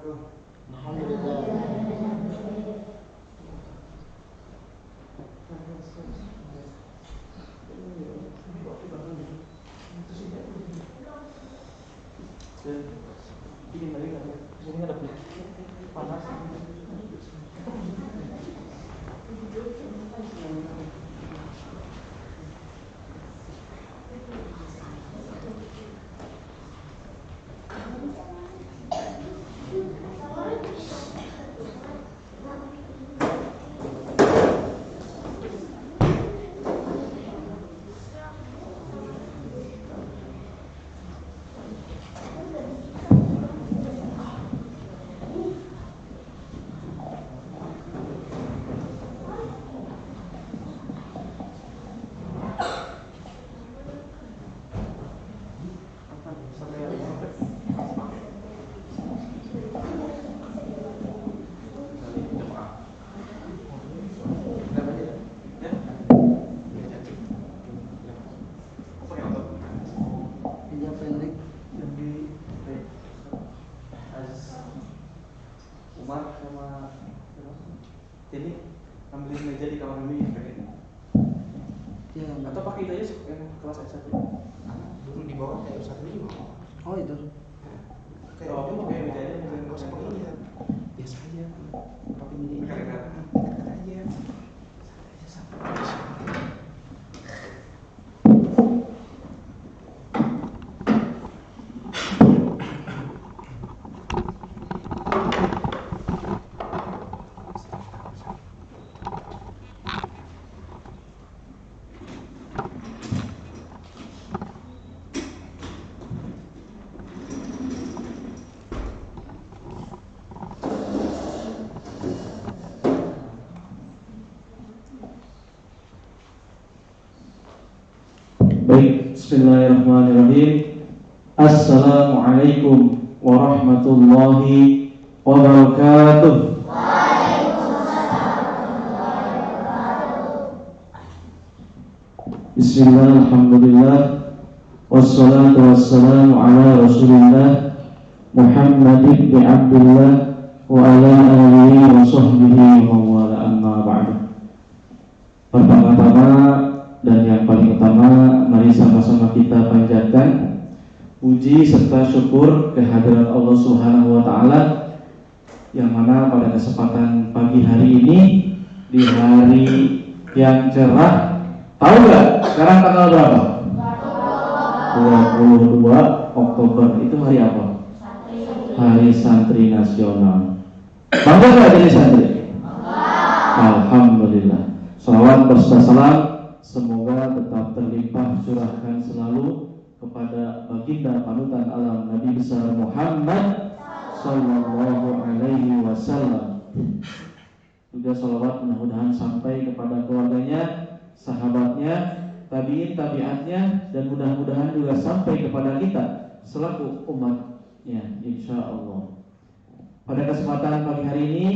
Bikin lagi nggak? Ini ada panas. Jadi ambilin meja di kamar mandi yang kayak ini. Ya, atau pakai itu aja yang kelas S1. Di bawah kayak S1 juga. Oh itu. Kayak pakai meja aja, meja nggak usah pakai ini ya. Biasa aja. Pakai meja ini. Dekat aja. Baik, bismillahirrahmanirrahim. Assalamualaikum warahmatullahi wabarakatuh. Bismillah, alhamdulillah, wassalatu wassalamu ala rasulillah Muhammad ibn Abdullah wa ala alihi wa sahbihi wa wala, amma ba'du. Pertama-tama dan yang paling utama, mari sama-sama kita panjatkan puji serta syukur kehadirat Allah Subhanahu wa taala, yang mana pada kesempatan pagi hari ini, di hari yang cerah, tahu nggak sekarang tanggal berapa? 22 Oktober. Itu hari apa? Hari Santri Nasional. Bangga nggak jadi santri? Alhamdulillah. Salawat berserta salam semoga tetap terlimpah curahkan selalu kepada baginda panutan alam Nabi besar Muhammad sallallahu alaihi wasallam. Juga salawat mudah-mudahan sampai kepada keluarganya, sahabatnya, tabiin, tabiatnya, dan mudah-mudahan juga sampai kepada kita selaku umatnya, insya Allah. Pada kesempatan pagi hari ini,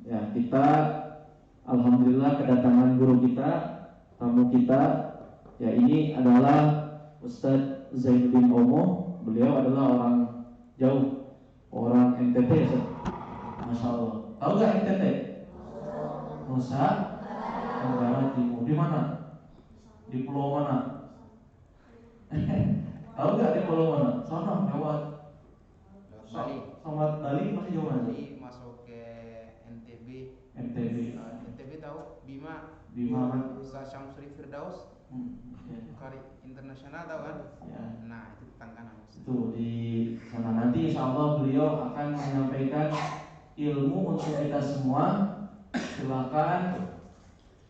ya, kita alhamdulillah kedatangan guru kita, tamu kita, ya, ini adalah Ustadz Zainuddin Omo. Beliau adalah orang jauh, orang NTT, Masya Allah. Tahu gak NTT? Nusa Tenggara Timur. Di mana? Di pulau mana? Tahu gak di pulau mana? Sana lewat sama Bali masih jauh mana? Masuk ke NTB. NTB tahu? Bima Ustaz Syamsuri Firdaus. Kari internasional tahu kan? Ya. Nah, itu Tangkanang. Itu di sana. Nanti insya Allah beliau akan menyampaikan ilmu untuk kita semua. Silakan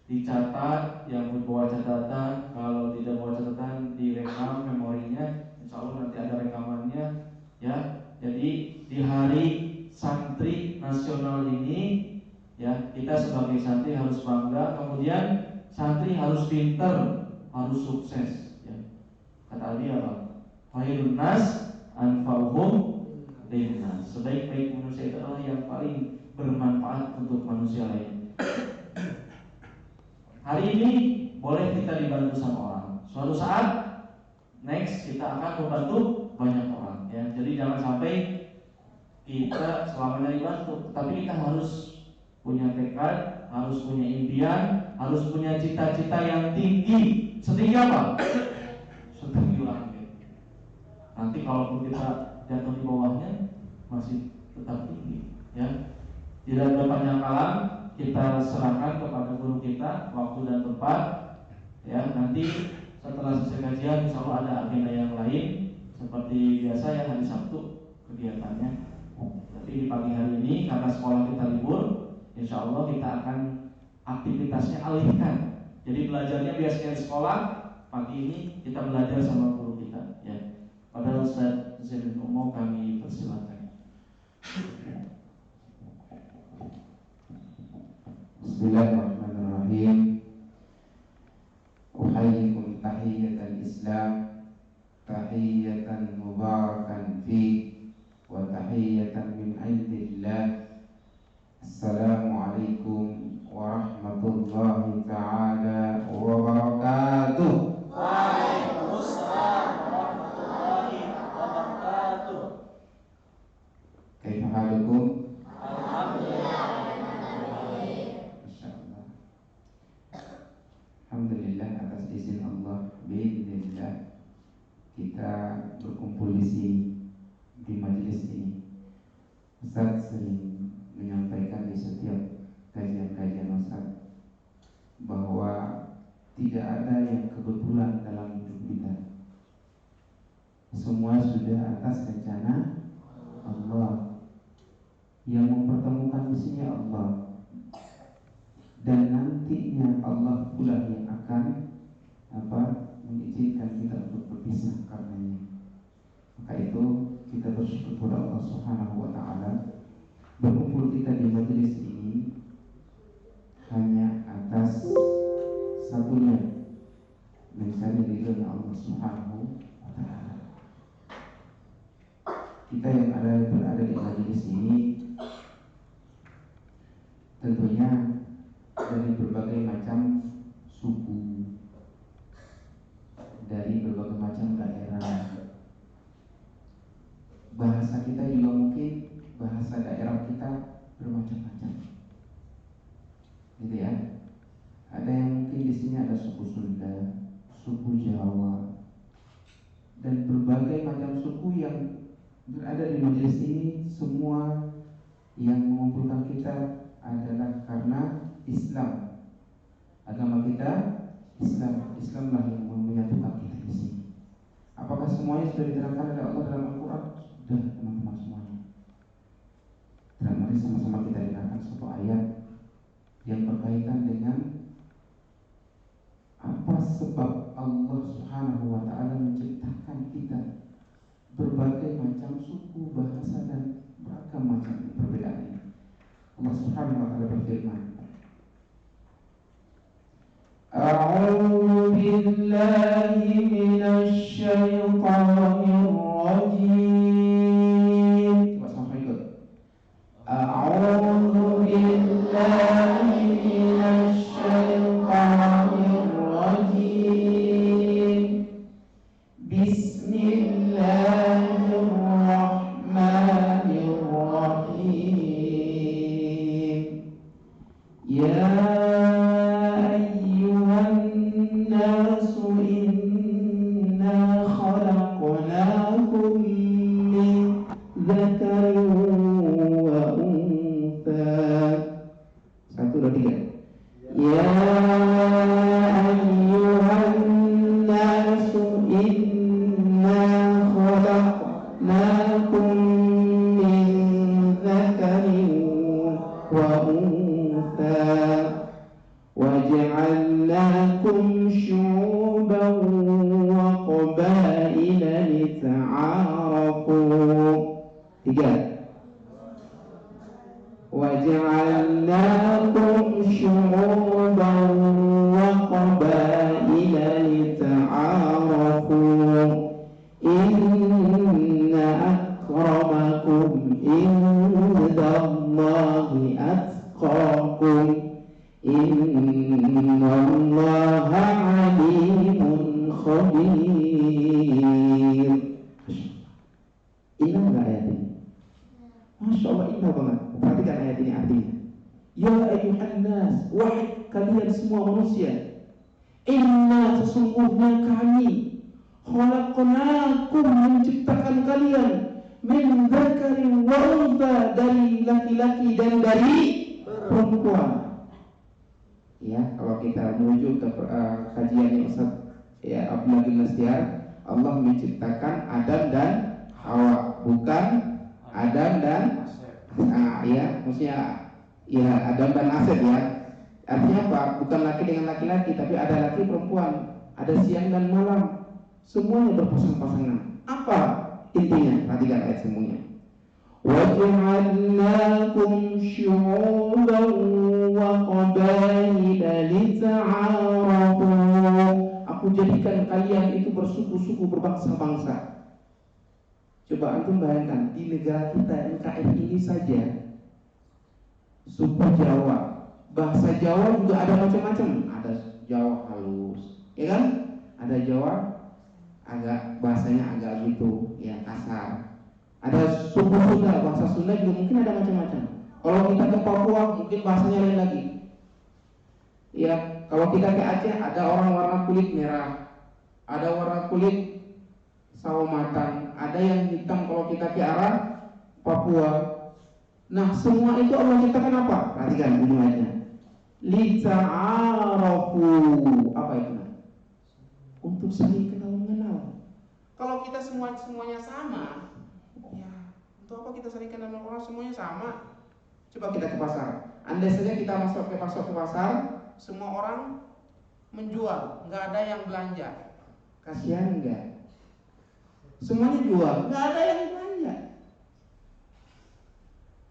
dicatat, yang membawa catatan. Kalau tidak bawa catatan, direkam memorinya. Insya Allah nanti ada rekamannya, ya. Jadi di hari Santri Nasional ini, ya, kita sebagai santri harus bangga. Kemudian santri harus pintar, harus sukses, ya. Kata Ali apa? Khairun nas anfa'uhum linnas. Sebaik-baik manusia itu adalah yang paling bermanfaat untuk manusia lain. Hari ini boleh kita dibantu sama orang. Suatu saat next kita akan membantu banyak orang, ya. Jadi jangan sampai kita selamanya dibantu, tapi kita harus punya tekad, harus punya impian, harus punya cita-cita yang tinggi. Setinggi apa? Setinggi langit. Nanti kalaupun kita jatuh di bawahnya masih tetap tinggi, ya. Tidak ada penyangkalan, kita serahkan kepada guru kita waktu dan tempat, ya. Nanti setelah selesai kajian, insya Allah ada agenda yang lain seperti biasa ya, hari Sabtu kegiatannya. Tapi di pagi hari ini karena sekolah kita libur, insya Allah kita akan aktivitasnya alihkan. Jadi belajarnya biasanya di sekolah, pagi ini kita belajar sama guru kita, ya. Pada Ustaz Zainul Umum kami persilakan. Bismillahirrahmanirrahim. Uhayyikum tahiyyatan Islam, tahiyyatan mubarakan fi, wa tahiyyatan min indillah. Assalamualaikum warahmatullahi ta'ala wabarakatuh. Waalaikumsalam warahmatullahi wabarakatuh. Kaifa halukum? Alhamdulillah. Masyaallah. Alhamdulillah atas izin Allah, biidznillah kita berkumpul di majelis ini. Ustaz sering menyampaikan di setiap kajian-kajian Ustaz bahwa tidak ada yang kebetulan dalam hidup kita. Semua sudah atas rencana Allah. Yang mempertemukan mestinya Allah, dan nantinya Allah pula yang akan mengizinkan kita untuk berpisah karenanya. Maka itu kita bersyukur kepada Allah Subhanahu wa taala, berkumpul kita di majelis ini hanya atas satunya mencari ridhonya Allah Subhanahu wa taala. Kita yang berada di majelis ini tentunya dari berbagai macam suku, dari berbagai macam daerah. Bahasa kita juga mungkin bahasa daerah kita bermacam-macam, gitu ya. Ada yang mungkin di sini ada suku Sunda, suku Jawa, dan berbagai macam suku yang berada di majelis ini. Semua yang mengumpulkan kita adalah karena Islam. Agama kita Islam. Islamlah yang menyatukan kita di sini. Apakah semuanya sudah diterangkan oleh Allah dalam Al-Quran? Sudah, teman-teman semuanya. Dan mari sama-sama kita dengarkan satu ayat yang berkaitan dengan apa sebab Allah Subhanahu wa taala menciptakan kita berbagai macam suku, bahasa, dan beragam macam perbedaan ini. Allah Subhanahu wa taala berfirman, A'udzu billahi minasy syaithanir rajim. Coba sama ikut. A'udzu billahi minasy syaithanir rajim. Bismillahirrahmanirrahim. Ya inna khalaqnakum min dzakarin wa untha. 1, 2, 3. Ya ayyuhan nasu inna khalaqnakum min dzakarin wa untha waj'alnakum syu'uban wa qabaila lita'arafu. 3. Waj'alnakum syu'uban wa qabaila lita'arafu. Inna akramakum indallahi atqakum. Innallaha alimun khabir. Indah enggak ayat ini? Ya ayuhan nas, wahai kalian semua manusia, inna sesungguhnya kami khalaqnakum menciptakan kalian min dzakarin wa untha, dari laki-laki dan dari perempuan. Ya, kalau kita menuju ke kajian Ustaz ya Abdullah bin Nastiar, Allah menciptakan Adam dan Hawa, bukan Adam dan ya, maksudnya ya Adam dan Asep ya. Artinya apa? Bukan laki dengan laki-laki, tapi ada laki perempuan, ada siang dan malam, semuanya berpasang-pasangan. Apa intinya? Perhatikan ayat semuanya. وَجَعَلْنَاكُمْ شُعُوبًا وَقَبَائِلَ لِتَعَارَفُوا. Aku jadikan kalian itu bersuku-suku, berbangsa-bangsa. Coba antum bayangkan, di negara kita NKRI ini saja, suku Jawa, bahasa Jawa juga ada macam-macam. Ada Jawa halus, ya kan? Ada Jawa agak bahasanya agak gitu, ya kasar. Ada suku Sunda, bahasa Sunda juga mungkin ada macam-macam. Kalau kita ke Papua mungkin bahasanya lain lagi. Ya, kalau kita ke Aceh ada orang warna kulit merah, ada warna kulit sawo matang, ada yang hitam kalau kita ke arah Papua. Nah, semua itu Allah ciptakan apa? Perhatikan bunyi ayatnya. Lita'arafu. Apa itu? Untuk saling kenal mengenal. Kalau kita semuanya sama, ya, untuk apa kita saling kenal dengan orang semuanya sama? Coba kita ke pasar. Andai saja kita masuk ke pasar, semua orang menjual, nggak ada yang belanja. Kasihan enggak? Semuanya jual, nggak ada yang belanja.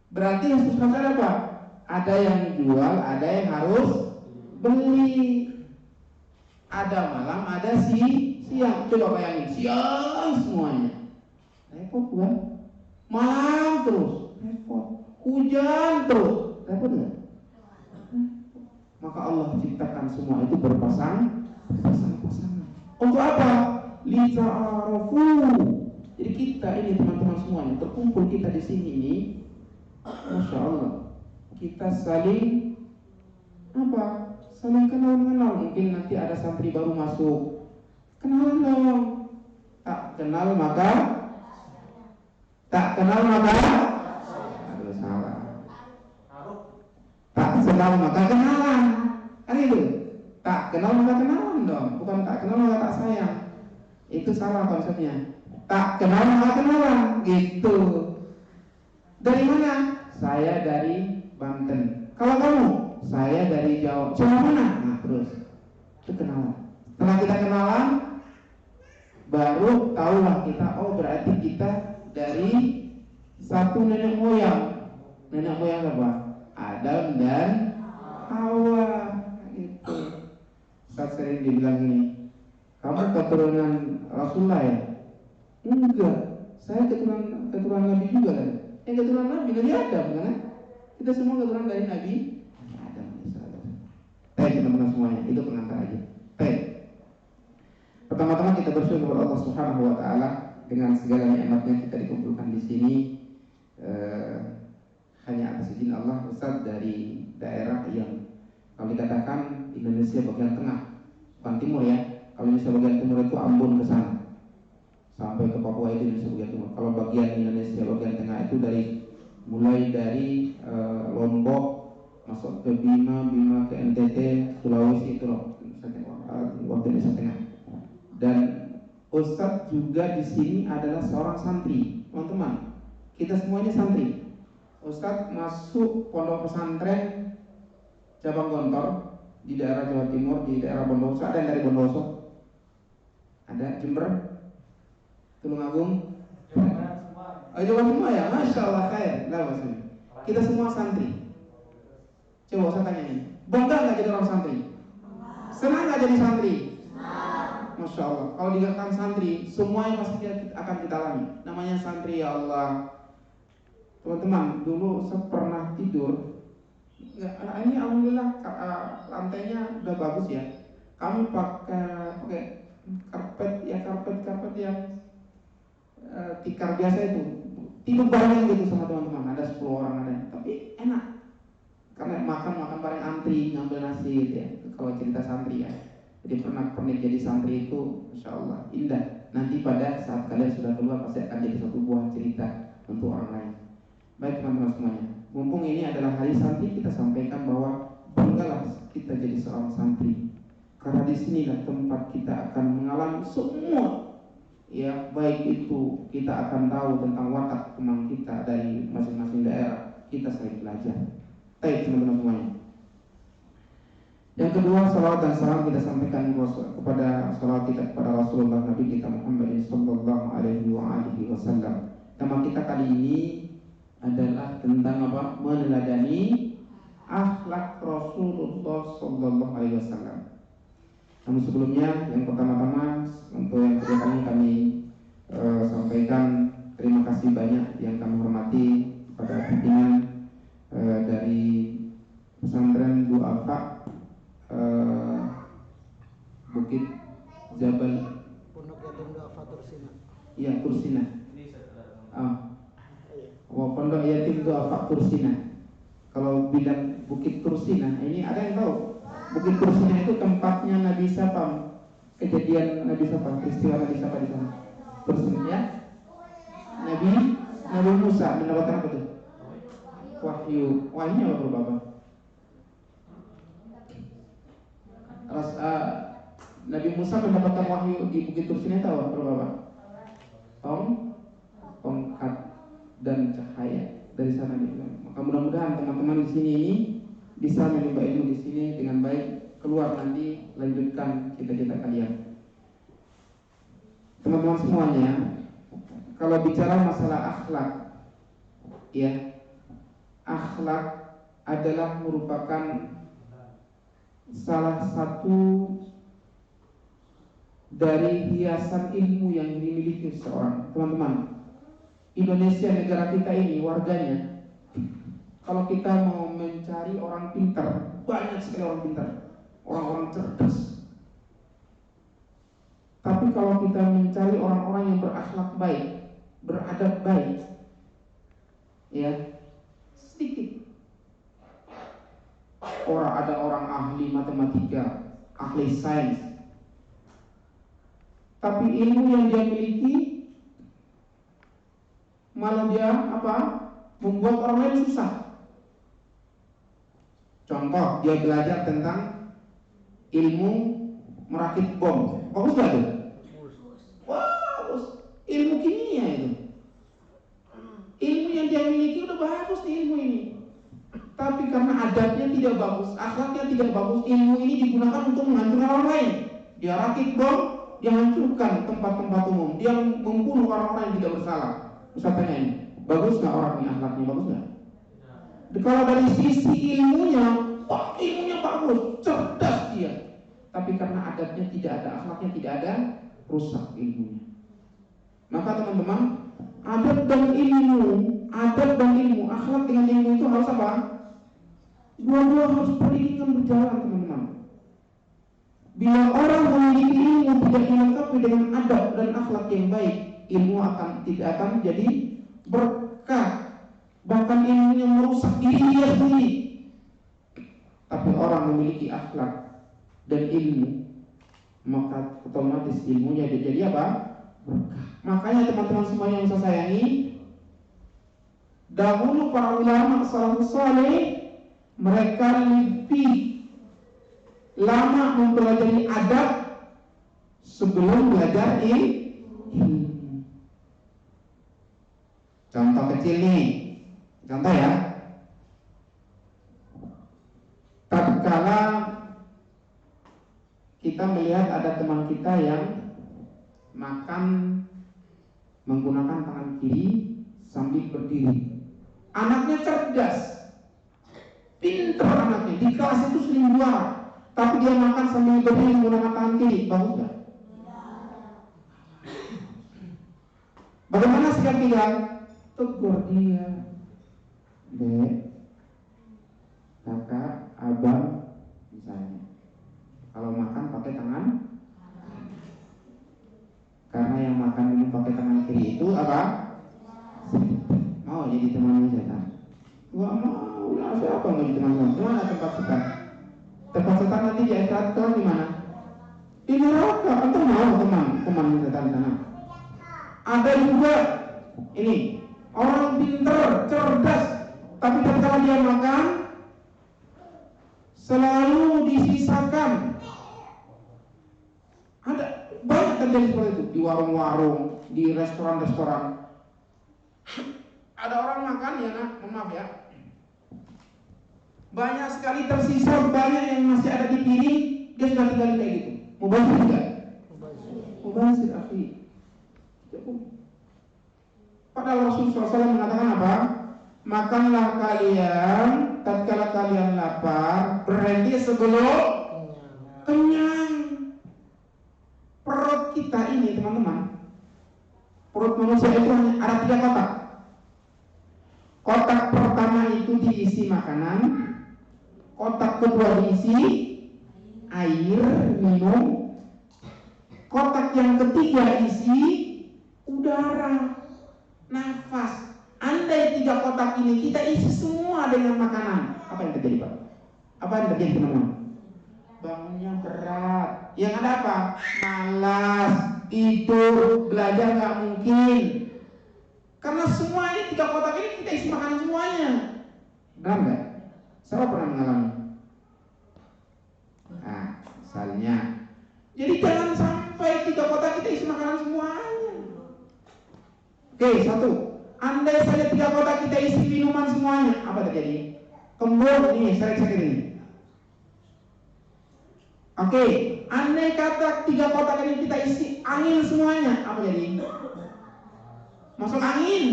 Berarti yang susah apa? Ada yang jual, ada yang harus beli. Ada malam, ada siang. Coba bayangin, siang semuanya. Repot bukan? Malam terus, repot. Hujan terus, repot nggak? Maka Allah ciptakan semua itu berpasang-pasangan. Untuk apa? Lita'arafu. Jadi kita ini teman-teman semuanya terkumpul kita di sini ini, Masya Allah, kita saling apa? Saling kenal mengenal. Mungkin nanti ada santri baru masuk, kenalan dong. Tak kenal maka aduh salah. Tak kenal maka kenalan. Kan itu. Tak kenal maka kenalan dong. Bukan tak kenal maka tak sayang. Itu salah konsepnya. Tak kenal maka kenalan. Gitu. Dari mana? Saya dari Banten. Kalau kamu? Saya dari Jawa. Jawa mana? Nah terus. Itu kenalan. Setelah kita kenalan, baru tahulah kita, oh berarti kita dari satu nenek moyang. Nenek moyang apa? Adam dan Hawa. Itu. Saat sering dibilang ini, kamu keturunan Rasulullah ya? Enggak, saya keturunan Nabi juga kan? Keturunan Nabi dari Adam kan? Kita semua keturunan dari Nabi Adam. Baik teman-teman semuanya, itu pengantar aja. Baik. Pertama-tama kita bersyukur kepada Allah Subhanahu Wa Taala dengan segala nikmatnya kita dikumpulkan di sini. Hanya atas izin Allah, Ustaz dari daerah yang kalau dikatakan Indonesia bagian tengah, bukan timur ya. Kalau Indonesia bagian timur itu Ambon ke sana, sampai ke Papua itu Indonesia bagian timur. Kalau bagian Indonesia bagian tengah itu mulai dari Lombok masuk ke Bima ke NTT, Sulawesi itu loh, waktu Indonesia Tengah. Dan Ustadz juga di sini adalah seorang santri, teman-teman. Kita semuanya santri. Ustadz masuk pondok pesantren cabang Gontor di daerah Jawa Timur, di daerah Bondowoso. Ada yang dari Bondowoso? Ada Jember, Tulungagung. Jawa semua ya, Masya Allah khair. Kita semua santri. Coba saya tanya ini, bangga nggak jadi orang santri? Senang nggak jadi santri? Masya Allah. Kalau dikatakan santri, semuanya pasti akan kita alami. Namanya santri, ya Allah. Teman-teman, dulu saya pernah tidur. Ini alhamdulillah lantainya udah bagus ya. Kami pakai karpet yang tikar biasa itu. Tidur bareng gitu sama teman-teman. Ada 10 orang ada, tapi enak. karena makan bareng antri ngambil nasi gitu ya. Kalau cerita santri ya, jadi pernik jadi santri itu Masya Allah indah. Nanti pada saat kalian sudah keluar pasti akan jadi satu buah cerita untuk orang lain. Baik teman-teman semuanya, mumpung ini adalah hari santri, kita sampaikan bahwa banggalah kita jadi seorang santri, karena di sinilah tempat kita akan mengalami semua ya, baik itu kita akan tahu tentang watak teman kita dari masing-masing daerah, kita sering belajar. Baik teman-teman semuanya, yang kedua, salawat dan salam kita sampaikan kepada salawat kita kepada Rasulullah Nabi kita Muhammad sallallahu alaihi wasallam. Tema kita kali ini adalah tentang apa? Meneladani akhlak Rasulullah sallallahu alaihi wasallam. Namun sebelumnya, yang pertama-tama untuk yang kedua kali kami sampaikan terima kasih banyak yang kami hormati pada pimpinan dari pesantren Du'afa Bukit Jabal Pondok Yatim Du'afa Tursina. Iya, Tursina. Pondok Yatim Du'afa Tursina. Kalau bilang Bukit Tursina, ini ada yang tahu? Bukit Tursina itu tempatnya Nabi siapa? Kejadian Nabi siapa? Peristiwa Nabi siapa di sana? Tursina ya? Nabi Musa mendapatkan apa tuh? Wahyu. Wahyunya apa Bapak? Nabi Musa mendapatkan wahyu di Bukit Tursina tahu apa Bapak? Tongkat dan cahaya dari sana dibilang. Maka mudah-mudahan teman-teman di sini ini bisa menimba ilmu di sini dengan baik, keluar nanti lanjutkan cita-cita kalian. Teman-teman semuanya, kalau bicara masalah akhlak, ya, akhlak adalah merupakan salah satu dari hiasan ilmu yang dimiliki seseorang. Teman-teman, Indonesia negara kita ini warganya, kalau kita mau mencari orang pintar, banyak sekali orang pintar, orang-orang cerdas. Tapi kalau kita mencari orang-orang yang berakhlak baik, beradab baik, ya, sedikit. Ada orang ahli matematika, ahli sains, tapi ilmu yang dia miliki malah dia membuat orang lain susah. Contoh, dia belajar tentang ilmu merakit bom, bagus gak tuh? Bagus. Ilmu kimia itu, ilmu yang dia miliki udah bagus nih ilmu ini. Tapi karena adabnya tidak bagus, akhlaknya tidak bagus, ilmu ini digunakan untuk menghancurkan orang lain. Dia rakit bom, dia hancurkan tempat-tempat umum, dia membunuh orang-orang yang tidak bersalah. Ustaz tanya ini, bagus nggak orang ini akhlaknya, bagus nggak? Kalau dari sisi ilmunya, wah ilmunya bagus, cerdas dia. Tapi karena adabnya tidak ada, akhlaknya tidak ada, rusak ilmunya. Maka teman-teman, adab dan ilmu, akhlak dengan ilmu itu harus apa? Dua-dua harus beriringan berjalan, teman-teman. Bila orang memiliki ilmu tidak dilengkapi dengan adab dan akhlak yang baik, ilmu tidak akan menjadi berkah, bahkan ilmunya merusak diri dia sendiri. Tapi orang memiliki akhlak dan ilmu, maka otomatis ilmunya jadi apa? Berkah. Makanya teman-teman semuanya yang saya sayangi, dahulu para ulama salafus saleh mereka lebih lama mempelajari adab sebelum belajar ilmu. Contoh kecil nih, contoh ya. Tatkala kita melihat ada teman kita yang makan menggunakan tangan kiri sambil berdiri. Anaknya cerdas, pintar anaknya, di kelas itu sering juara, tapi dia makan sambil berdiri menggunakan tangan kiri, bagus gak? Bagaimana sikap kita? Tegur dia, Dek, kakak, abang, misalnya, kalau makan pakai tangan, karena yang makan ini pakai tangan kiri itu apa? Mau jadi temannya setan. Gak mau lah, siapa mau jadi teman-teman? Mana tempat setan? Tempat setan nanti di akhirat kelak di mana? Di neraka. Antum mau teman setan di sana? Ada juga ini orang pintar, cerdas, tapi ketika dia makan selalu disisakan. Ada banyak terjadi seperti itu di warung-warung, di restoran-restoran. Ada orang makan ya nak, maaf ya, banyak sekali tersisa, banyak yang masih ada di piring, dia sudah tinggal kayak gitu. Mubazir tidak? Mubazir, akhi. Padahal Rasulullah SAW mengatakan apa? Makanlah kalian tatkala kalian lapar, berhenti sebelum kenyang. Perut kita ini teman-teman, perut manusia itu ada 3 kotak. Kotak pertama itu diisi makanan, kotak kedua diisi air minum, kotak yang ketiga isi udara, nafas. Andai 3 kotak ini kita isi semua dengan makanan, apa yang terjadi Pak? Apa yang terjadi teman-teman? Bangunnya berat. Yang ada apa? Malas, tidur, belajar nggak mungkin. Karena semua ini 3 kotak ini kita isi makanan semuanya. Benar nggak? Siapa pernah mengalami? Nah, misalnya. Jadi jangan sampai 3 kotak kita isi makanan semuanya. Oke, 1. Andai saja 3 kotak kita isi minuman semuanya, apa terjadi? Kembur ini, sakit ini. Oke, andai kata 3 kotak ini kita isi angin semuanya, apa jadi? Masuk angin.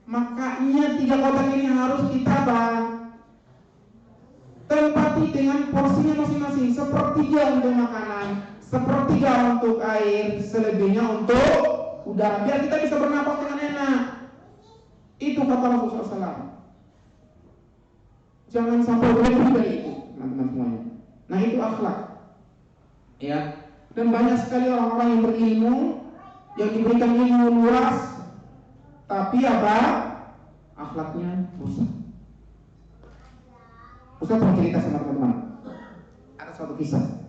Makanya 3 kotak ini harus kita tempati dengan porsinya masing-masing. Sepertiga untuk makanan, sepertiga untuk air, selebihnya untuk udara, biar kita bisa bernapas dengan enak. Itu kata Rasulullah SAW. Jangan sampai lebih dari itu, teman-teman semuanya. Nah itu akhlak, ya. Dan banyak sekali orang-orang yang berilmu, yang diberikan ilmu luas, tapi apa? Akhlaknya rusak. Ustaz mau cerita sama teman-teman. Ada suatu kisah.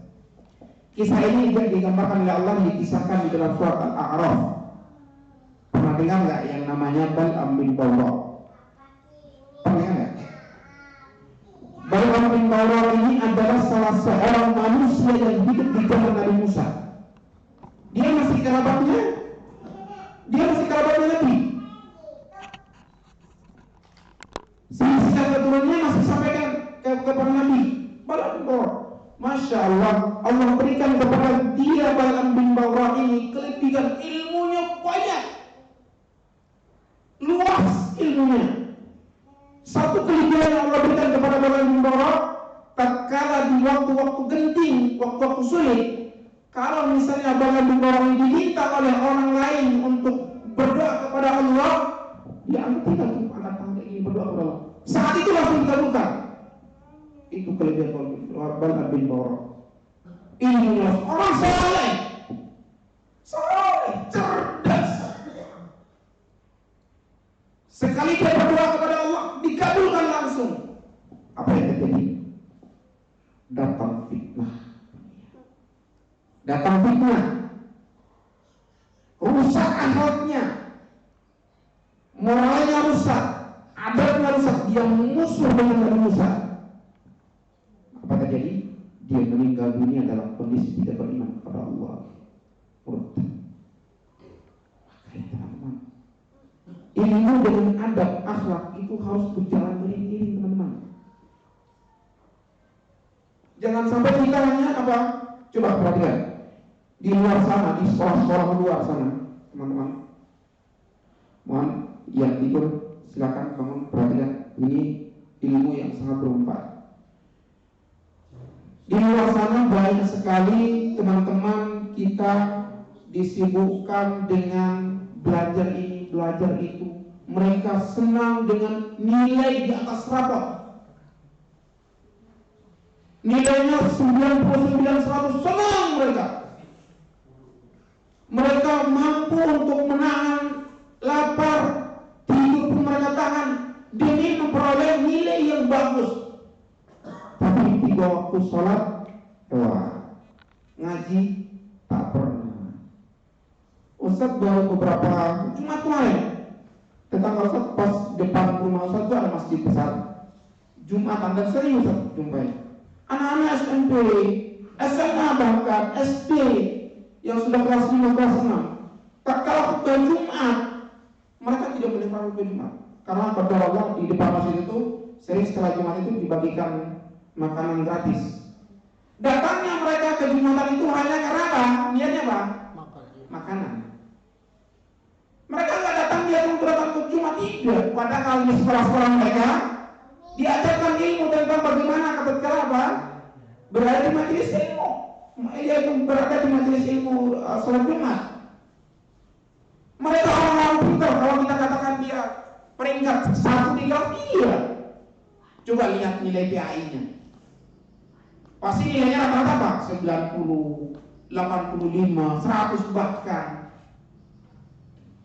Kisah ini juga digambarkan oleh Allah, dikisahkan di dalam surat Al-A'raf. Pernah dengar nggak yang namanya Bal'am bin Bawra? Pernah dengar nggak? Bal'am bin Bawra ini adalah salah seorang manusia yang hidup di zaman Nabi Musa. Dia masih kerabatnya Nabi. Sisa keturunannya masih sampaikan kepada Nabi. Bal'am bin Bawra, Masya Allah, Allah berikan kepada dia Bal'am bin Bawra ini kelebihan ilmunya banyak, luas ilmunya. Satu kelebihan yang Allah berikan kepada Bal'am bin Bawra, tatkala di waktu-waktu genting, waktu-waktu sulit, kalau misalnya Bal'am bin Bawra ini diminta oleh orang lain untuk berdoa kepada Allah, dia angkat tangan ini berdoa kepada Allah. Saat itu langsung dikabulkan. Itu kelebihan Bal'am bin Bawra. Ini orang soleh, cerdas. Sekali dia berdoa kepada Allah, dikabulkan langsung. Apa yang terjadi? Datang fitnah, rusak akhlaknya, moralnya rusak, adabnya rusak, dia musuh dengan Nabi Musa. Apa terjadi? Dia meninggal dunia dalam kondisi tidak beriman kepada Allah. Murtad. Makanya teman-teman, ilmu dengan adab akhlak itu harus berjalan beriring, teman-teman. Jangan sampai kita hanya apa? Coba perhatikan di luar sana, di sekolah-sekolah luar sana, teman-teman. Mohon yang tidur silakan bangun, perhatikan. Ini ilmu yang sangat bermanfaat. Di luar sana banyak sekali teman-teman kita disibukkan dengan belajar ini, belajar itu. Mereka senang dengan nilai di atas rapor. Nilainya 99, 100, senang mereka. Mereka mampu untuk menahan lapar, tidur pun mereka tahan demi waktu sholat doa, ngaji tak pernah. Ustaz baru beberapa Jumat kemarin, tetangga Ustaz pas depan rumah Ustaz itu ada masjid besar. Jumatan dan sering Ustaz jumpai anak-anak SMP, SMA bahkan SD yang sudah kelas 5, kelas 6. Tak kalah khutbah Jumat, mereka tidak boleh khutbah Jumat karena kata Allah di depan masjid itu sering setelah Jumat itu dibagikan makanan gratis. Datangnya mereka ke Jumatan itu hanya karena apa? Niatnya apa? Makanan. Mereka nggak datang dia untuk datang ke Jumat tidak. Padahal di sekolah-sekolah mereka diajarkan ilmu tentang bagaimana ketika apa? Berada di majelis ilmu, yaitu berada di majelis ilmu sholat Jumat. Mereka orang-orang pintar. Kalau kita katakan dia peringkat 1 di kelas, iya. Coba lihat nilai PAI-nya. Pasti nilainya rata-rata apa? 90, 85, 100 bahkan.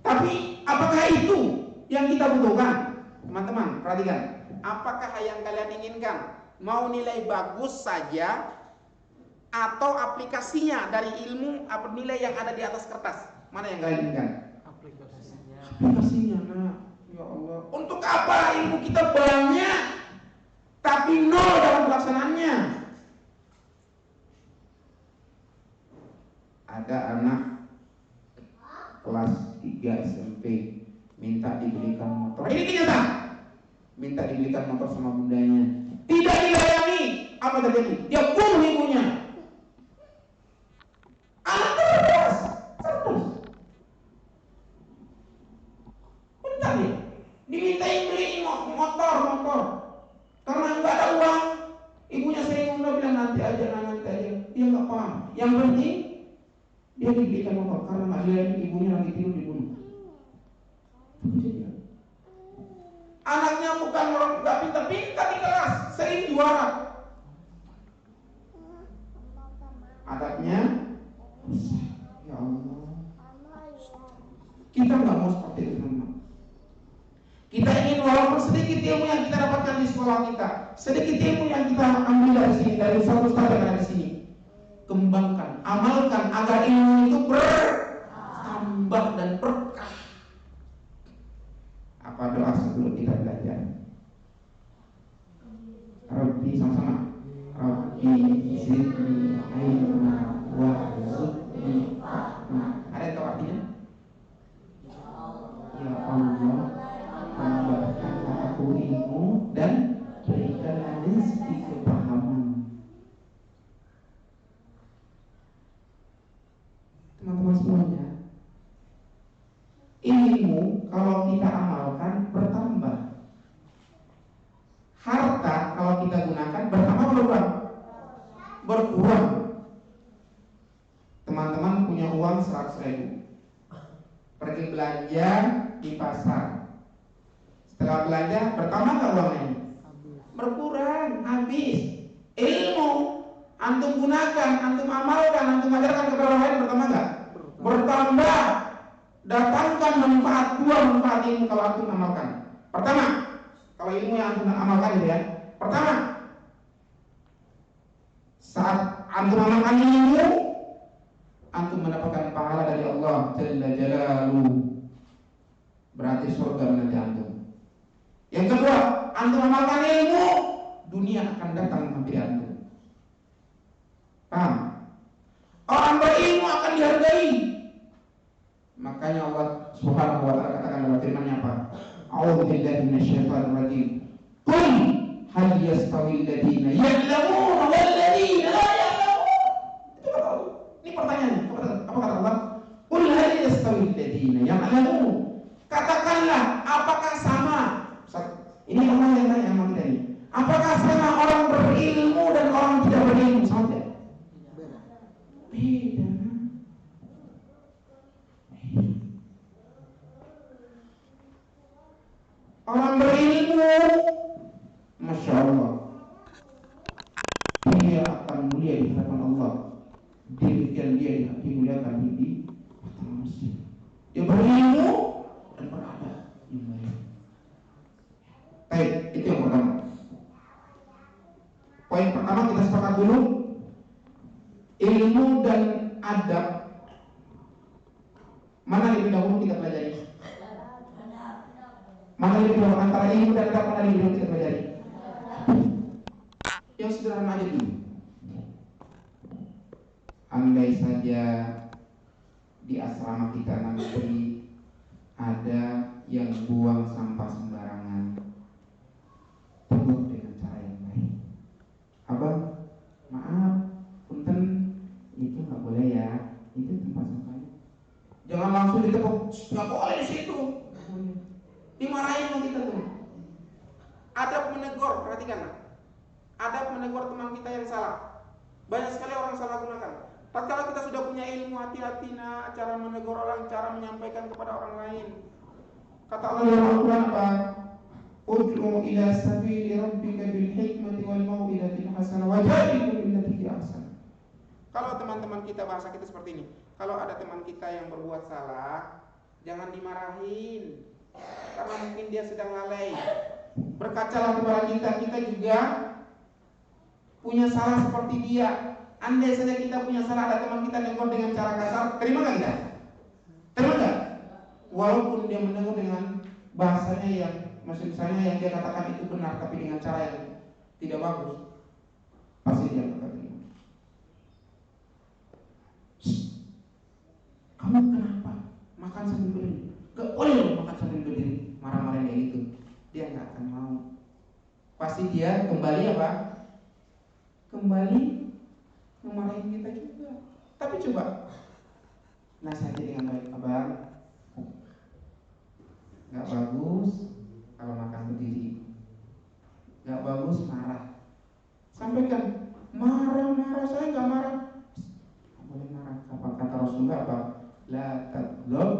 Tapi apakah itu yang kita butuhkan? Teman-teman, perhatikan. Apakah yang kalian inginkan? Mau nilai bagus saja atau aplikasinya dari ilmu apa nilai yang ada di atas kertas? Mana yang kalian inginkan? Aplikasinya, nah, ya Allah. Untuk apa ilmu kita banyak tapi nol dalam pelaksanaannya? Ada anak kelas 3 SMP minta dibelikan motor. Ini kenyataan. Minta dibelikan motor sama bundanya. Tidak dilayani. Apa terjadi? Dia bunuh ibunya. Anak cerdas. Bentar ya. Dimintain beli motor. Karena nggak ada uang. Ibunya sering udah bilang nanti aja. Dia nggak paham. Yang penting dia dibelikan motor karena nggak dilayani, ibunya lagi tidur dibunuh. Anaknya bukan orang nggak pintar di kelas, sering juara. Adabnya, ya Allah. Kita nggak mau seperti itu, teman-teman. Kita ingin walaupun sedikit ilmu yang kita dapatkan di sekolah kita, sedikit ilmu yang kita ambil dari sini, dari satu ustaz yang ada di sini, kembangkan, amalkan agar ilmu itu bertambah dan berkah. Apa doa sebelum kita belajar? Rabbi sama-sama. Rabbi zidni ilma warzuqni fahma. Ada yang tahu artinya? Ya Allah, tambahkanlah aku ilmu dan berikanlah rezeki kepahaman. Teman-teman semuanya, ilmu kalau kita amalkan bertambah. Harta kalau kita gunakan bertambah berkurang. Teman-teman punya uang 100.000, pergi belanja di pasar. Setelah belanja bertambah nggak uangnya? Berkurang, habis. Ilmu antum gunakan, antum amalkan, antum ajarkan kepada orang lain, bertambah nggak? Bertambah. Datangkan dua manfaat ilmu kalau antum amalkan. Pertama, kalau ilmu yang antum amalkan itu ya. Pertama, saat antum amalkan ilmu, antum mendapatkan pahala dari Allah Jalla Jalaluhu. Berarti surga menanti antum. Yang kedua, antum amalkan ilmu, dunia akan datang menghampiri antum. Paham? Orang berilmu akan dihargai. Makanya Allah Subhanahu wa taala katakan dalam firman-Nya apa? A'udzu billahi minasyaitonir rajim. Qul hal yastawi alladziina ya'lamuuna wal ladziina la ya'lamuun. Itu kata Allah. Ini pertanyaannya. Apa kata Allah? Qul hal yastawi alladziina ya'lamuun. Katakanlah, apakah sama? Ini Allah yang tanya sama kita ini. Apakah sama orang berilmu dan orang tidak berilmu? Sama tidak? Beda. Orang berilmu, Masya Allah, dia akan mulia di hadapan Allah. Demikian dia dimuliakan di masjid. Dia berilmu dan berada di mulia. Baik, itu yang pertama. Poin pertama kita sepakat dulu. Mana lebih dahulu kita pelajari? Mana lebih dahulu antara ilmu dan adab, mana lebih dahulu kita pelajari? Yang sederhana aja dulu. Andai saja di asrama kita nanti ada yang buang sampah sembarangan, tegur dengan cara yang baik. Abang, maaf, punten, itu nggak boleh ya, itu tempat sampahnya. Jangan langsung ditepuk, nggak boleh di situ. Dimarahin sama kita tuh. Adab menegur, perhatikan. Adab menegur teman kita yang salah. Banyak sekali orang salah gunakan. Tatkala kita sudah punya ilmu, hati-hati nak cara menegur orang, cara menyampaikan kepada orang lain. Kata Allah dalam Al-Quran apa? Ud'u ila sabili rabbika bil hikmati wal mau'izatil hasanah wajadilhum billati hiya ahsan. Kalau teman-teman kita, bahasa kita seperti ini. Kalau ada teman kita yang berbuat salah, jangan dimarahin. Karena mungkin dia sedang lalai. Berkacalah kepada kita juga punya salah seperti dia. Andai saja kita punya salah, ada teman kita negur dengan cara kasar, terima nggak kita? Terima nggak? Walaupun dia menegur dengan bahasanya yang, misalnya yang dia katakan itu benar, tapi dengan cara yang tidak bagus, pasti dia akan terima. Kamu kenapa makan sambil berdiri? Gak boleh makan sambil berdiri. Marah-marah kayak gitu, dia nggak akan mau. Pasti dia kembali apa? Kembali memarahin kita juga. Tapi coba nasihati dengan baik, abang, nggak bagus kalau makan berdiri, nggak bagus marah. Sampaikan, marah-marah, saya nggak marah. Nggak boleh marah. Apa kata Rasulullah apa? La tadlob,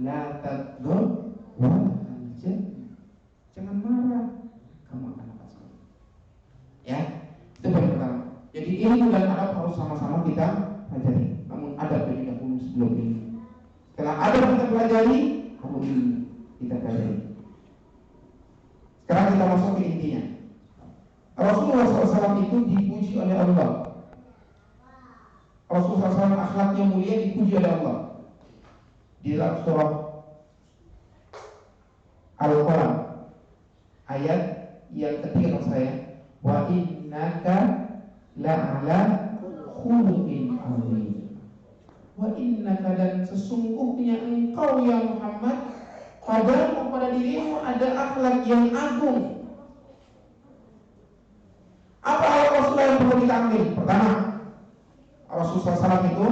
la tadlob, jangan marah, kamu akan dapat surga. Ya, itu poin pertama. Jadi ilmu dan adab harus sama-sama kita pelajari. Namun adab lebih dahulu sebelum ilmu. Setelah adab kita pelajari, baru ilmu kita pelajari. Sekarang kita masuk ke intinya. Rasulullah SAW itu dipuji oleh Allah. Rasulullah SAW akhlaknya mulia, dipuji oleh Allah. Di dalam surah Al-Quran ayat yang ketiga maksud saya, wa innaka la'ala khuluqin azim. Wa innaka, dan sesungguhnya engkau ya Muhammad, pada dirimu ada akhlak yang agung. Apa hal Rasulullah yang perlu kita ambil? Pertama, Rasulullah SAW itu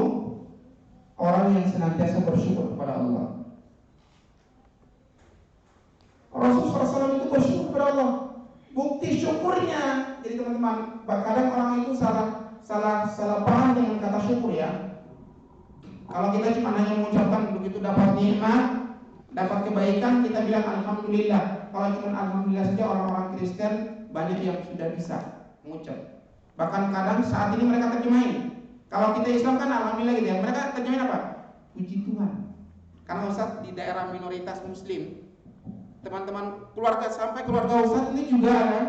orang yang senantiasa bersyukur kepada Allah. Rasulullah SAW itu bersyukur kepada Allah. Bukti syukurnya, jadi teman-teman, kadang orang itu salah paham dengan kata syukur ya. Kalau kita cuma hanya mengucapkan begitu dapat nikmat, dapat kebaikan, kita bilang alhamdulillah. Kalau cuma alhamdulillah saja, orang-orang Kristen banyak yang sudah bisa mengucap. Bahkan kadang saat ini mereka terjemahin. Kalau kita Islam kan alhamdulillah gitu ya. Mereka terjemahin apa? Puji Tuhan. Karena Ustaz di daerah minoritas Muslim, teman-teman keluarga, sampai keluarga Ustaz ini juga ada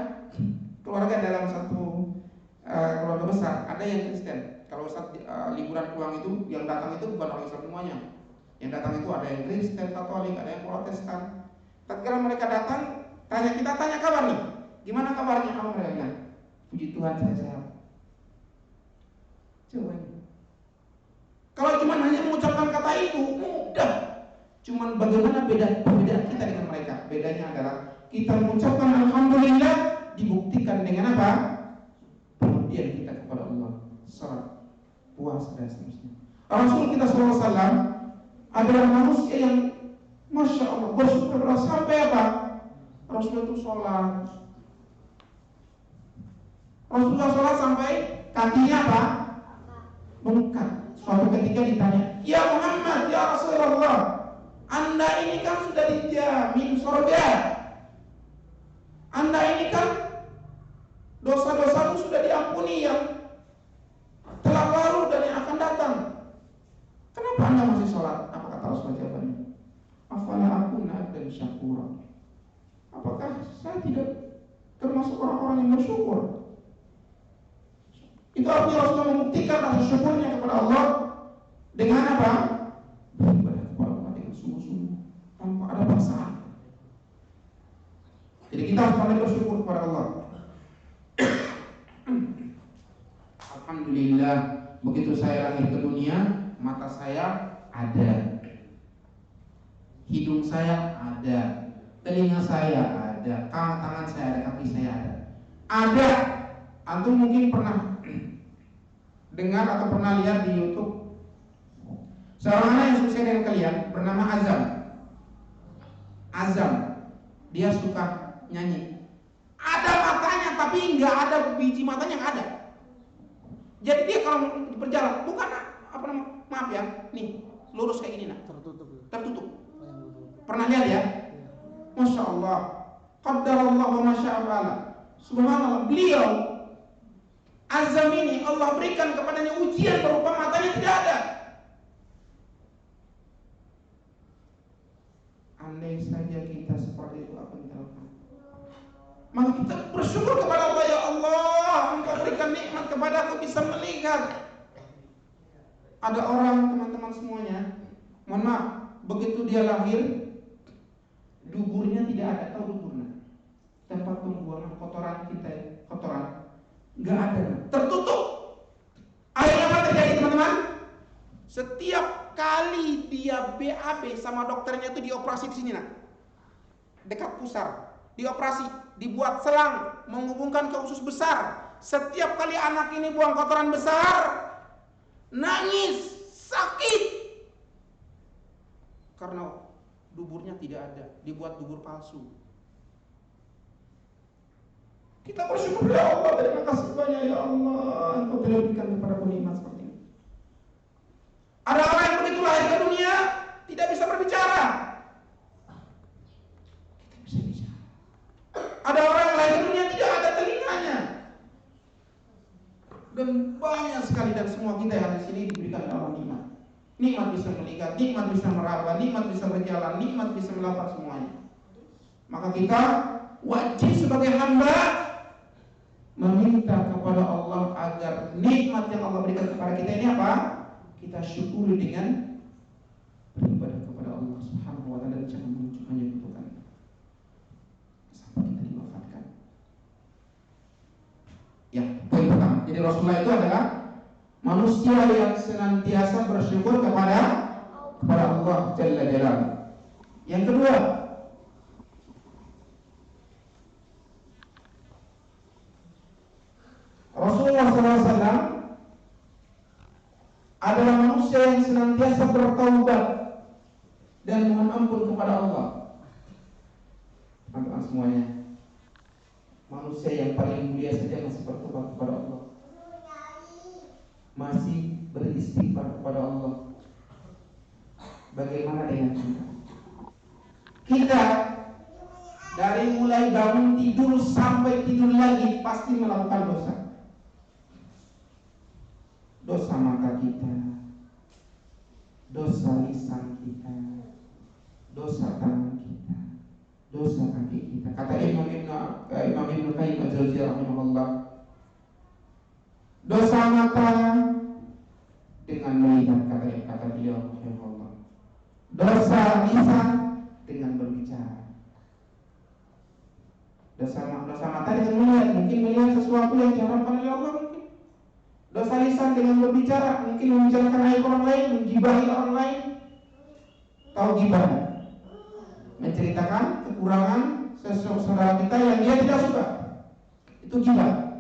keluarga dalam satu keluarga besar, ada yang Kristen. Kalau Ustaz liburan pulang itu, yang datang itu bukan orang Islam semuanya. Yang datang itu ada yang Kristen, Katolik, ada yang Protestan. Tatkala mereka datang, kita tanya kabar nih, gimana kabarnya? Apa mereka bilang? Puji Tuhan saya sehat. Coba ini. Kalau cuma hanya mengucapkan kata itu mudah. Cuman bagaimana perbedaan kita dengan mereka? Bedanya adalah kita mengucapkan alhamdulillah dibuktikan dengan apa? Pengabdian kita kepada Allah, salat, puasa dan seterusnya. Rasul kita SAW adalah manusia yang Masya Allah bersyukur sampai apa? Rasul itu sholat. Rasulullah sholat sampai kakinya apa? Bengkak. Suatu ketika ditanya, ya Muhammad, ya Rasulullah, Anda ini kan sudah dijamin surga. Anda ini kan dosa-dosamu sudah diampuni yang telah lalu dan yang akan datang. Kenapa Anda masih sholat? Apa kata Rasulullah jawabannya? Afala akuna dan syakura. Apakah saya tidak termasuk orang-orang yang bersyukur? Itu artinya Rasulullah membuktikan rasa syukurnya kepada Allah dengan apa? begitu saya lahir ke dunia, mata saya ada, hidung saya ada, telinga saya ada, tangan saya ada, kaki saya ada. Ada. Antum mungkin pernah dengar atau pernah lihat di YouTube seorang anak yang sukses dengan kalian bernama Azam. Azam, dia suka nyanyi. Ada matanya tapi nggak ada biji matanya, nggak ada. Jadi dia kalau berjalan bukan apa namanya, maaf ya, nih lurus kayak gini nah, tertutup. Pernah lihat ya? Masya Allah, Qaddarallah wa masya'ala. Subhanallah, beliau Azam ini Allah berikan kepadanya ujian berupa matanya tidak ada. Andai saja kita seperti itu, apa yang kita lakukan? Maka kita bersyukur kepada Allah, ya Allah, Engkau berikan nikmat kepada aku bisa melihat. Ada orang, teman-teman semuanya, mohon maaf, begitu dia lahir, duburnya tidak ada. Tahu duburnya? Tempat pembuangan kotoran kita, kotoran, nggak ada, tertutup. Akhirnya apa terjadi, teman-teman? Setiap kali dia BAB sama dokternya itu dioperasi di sini nah, dekat pusar, dioperasi, dibuat selang menghubungkan ke usus besar. Setiap kali anak ini buang kotoran besar, nangis, sakit, karena duburnya tidak ada, dibuat dubur palsu. Kita bersyukur, ya Allah, terima kasih banyak ya Allah, Engkau telah berikan kepada nikmat seperti ini. Ada orang yang begitu lahir ke dunia tidak bisa berbicara, kita bisa bicara. Ada orang yang lahir ke dunia tidak ada telinganya. Dan banyak sekali, dan semua kita yang di sini diberikan oleh Allah nikmat. Nikmat bisa melihat, nikmat bisa meraba, nikmat bisa berjalan, nikmat bisa melakukan semuanya. Maka kita wajib sebagai hamba meminta kepada Allah agar nikmat yang Allah berikan kepada kita ini apa? Kita syukuri dengan beribadah kepada Allah Subhanahu wa taala, jangan menyebutkan sampai kita dimanfaatkan. Ya, poin pertama. Jadi Rasulullah itu adalah manusia yang senantiasa bersyukur kepada Allah Jalla Jalaluhu. Yang kedua, Rasulullah SAW adalah manusia yang senantiasa bertaubat dan mohon ampun kepada Allah. Teman-teman semuanya, manusia yang paling mulia saja masih bertobat kepada Allah, masih beristighfar kepada Allah. Bagaimana dengan kita? Kita dari mulai bangun tidur sampai tidur lagi pasti melakukan dosa. Dosa mata kita, dosa lisan kita, dosa tangan kita, dosa kaki kita. Kata Imam Ibnu Qayyim al-Jauziyah rahimahullah, dosa mata dengan melihat, kata beliau rahimahullah. Dosa lisan dengan berbicara. Dosa mata dengan melihat, mungkin melihat sesuatu yang diharamkan oleh Allah mungkin. Dosa lisan dengan berbicara, mungkin membicarakan aib orang lain, mengibahi orang lain. Tahu gibah? Menceritakan kekurangan saudara kita yang dia tidak suka. Itu gibah.